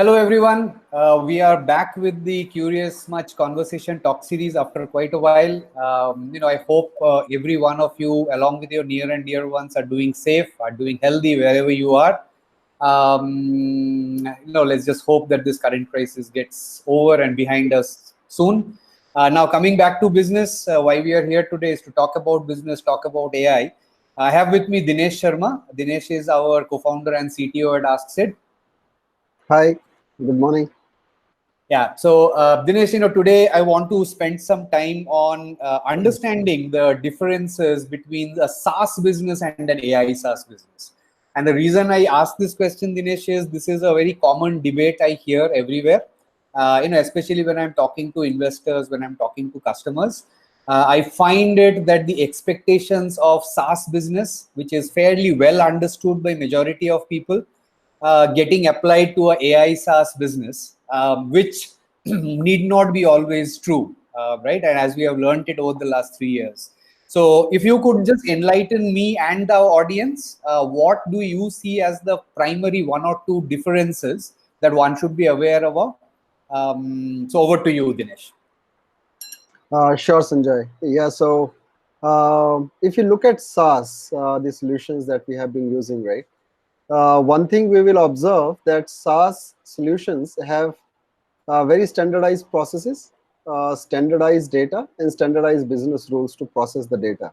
Hello, everyone. We are back with the Curious Much Conversation Talk series after quite a while. I hope every one of you, along with your near and dear ones, are doing safe, are doing healthy wherever you are. Let's just hope that this current crisis gets over and behind us soon. Now, coming back to business, why we are here today is to talk about business, talk about AI. I have with me Dinesh Sharma. Dinesh is our co-founder and CTO at AskSid. Hi, good morning. Yeah. So, Dinesh, today I want to spend some time on understanding the differences between a SaaS business and an AI SaaS business. And the reason I ask this question, Dinesh, is this is a very common debate I hear everywhere. Especially when I'm talking to investors, when I'm talking to customers. I find it that the expectations of SaaS business, which is fairly well understood by majority of people, getting applied to a AI SaaS business, which need not be always true, right? And as we have learned it over the last 3 years. So if you could just enlighten me and the audience, what do you see as the primary one or two differences that one should be aware of? So over to you, Dinesh. Sure, Sanjay. Yeah, so if you look at SaaS, the solutions that we have been using, right? One thing we will observe that SaaS solutions have very standardized processes, standardized data, and standardized business rules to process the data.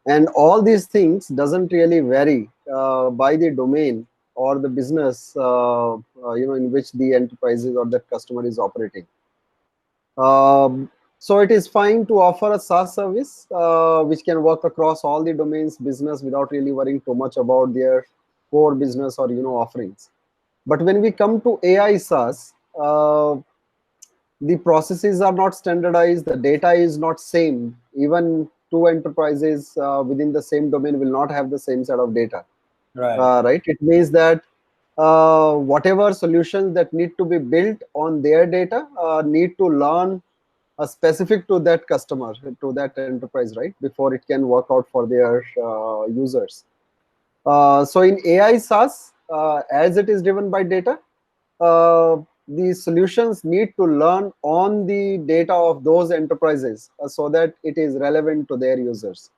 And all these things doesn't really vary by the domain or the business, in which the enterprises or that customer is operating. So it is fine to offer a SaaS service which can work across all the domains business without really worrying too much about their core business or offerings. But when we come to AI SaaS, the processes are not standardized, the data is not same. Even two enterprises within the same domain will not have the same set of data. Right. Right? It means that whatever solutions that need to be built on their data need to learn specific to that customer, to that enterprise, right? Before it can work out for their users. So in AI SaaS, as it is driven by data, the solutions need to learn on the data of those enterprises so that it is relevant to their users.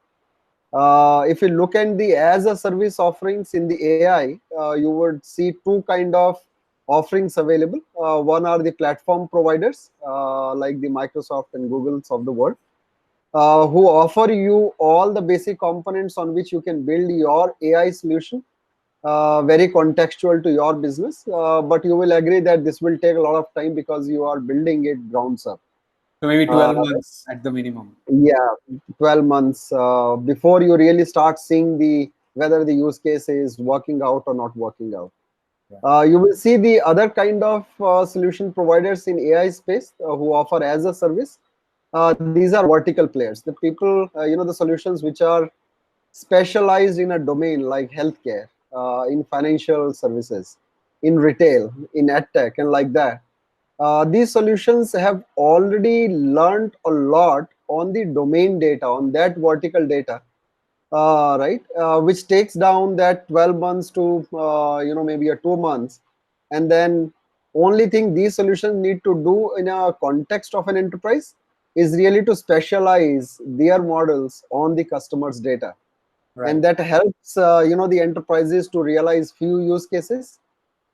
If you look at the as a service offerings in the AI, you would see two kind of offerings available. One are the platform providers like the Microsoft and Googles of the world, who offer you all the basic components on which you can build your AI solution, very contextual to your business. But you will agree that this will take a lot of time because you are building it grounds up. So maybe 12 months at the minimum. Yeah, 12 months before you really start seeing the whether the use case is working out or not working out. You will see the other kind of solution providers in AI space who offer as a service. These are vertical players, the people, the solutions which are specialized in a domain like healthcare, in financial services, in retail, in edtech, and like that. These solutions have already learned a lot on the domain data, on that vertical data, right? Which takes down that 12 months to maybe a 2 months, and then only thing these solutions need to do in a context of an enterprise is really to specialize their models on the customer's data. Right. And that helps the enterprises to realize few use cases,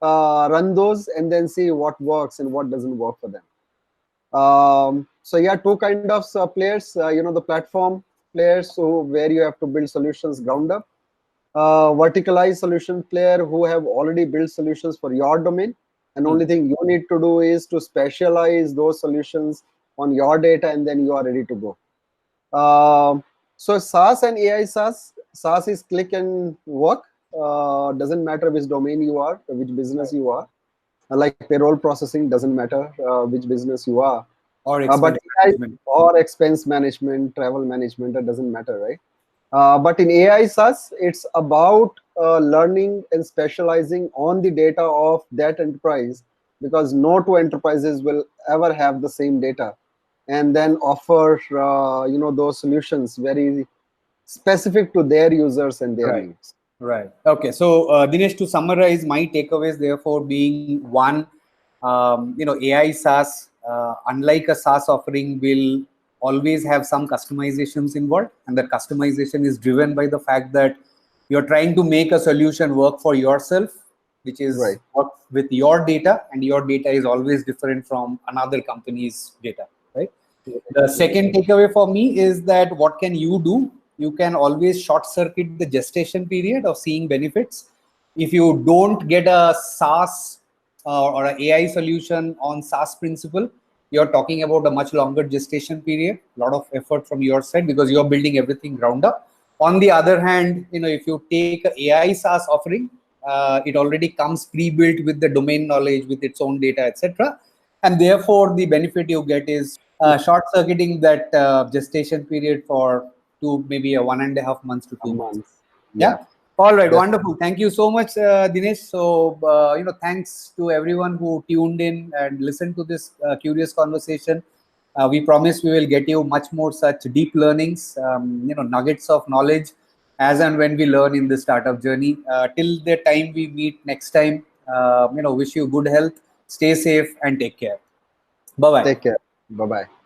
run those, and then see what works and what doesn't work for them. So yeah, two kind of players, the platform players where you have to build solutions ground up, verticalized solution player who have already built solutions for your domain, and only thing you need to do is to specialize those solutions on your data, and then you are ready to go. So SaaS and AI SaaS is click and work. Doesn't matter which domain you are, which business you are. Like payroll processing, doesn't matter which business you are. Or But expense AI management. or expense management, travel management, it doesn't matter, right? But in AI SaaS, it's about learning and specializing on the data of that enterprise, because no two enterprises will ever have the same data, and then offer those solutions very specific to their users and their Right. needs. Right. Okay. So, Dinesh, to summarize, my takeaways, therefore, being one, AI SaaS, unlike a SaaS offering, will always have some customizations involved, and that customization is driven by the fact that you're trying to make a solution work for yourself, which is Right. work with your data, and your data is always different from another company's data, right? The second takeaway for me is that what can you do? You can always short circuit the gestation period of seeing benefits. If you don't get a SaaS or an AI solution on SaaS principle, you're talking about a much longer gestation period, a lot of effort from your side because you're building everything ground up. On the other hand, if you take an AI SaaS offering, it already comes pre-built with the domain knowledge, with its own data, etc. And therefore, the benefit you get is short-circuiting that gestation period for maybe a 1.5 months to 2 months. Yeah. All right. Wonderful. Thank you so much, Dinesh. So, thanks to everyone who tuned in and listened to this curious conversation. We promise we will get you much more such deep learnings, nuggets of knowledge as and when we learn in the startup journey. Till the time we meet next time, wish you good health, stay safe, and take care. Bye-bye. Take care. Bye-bye.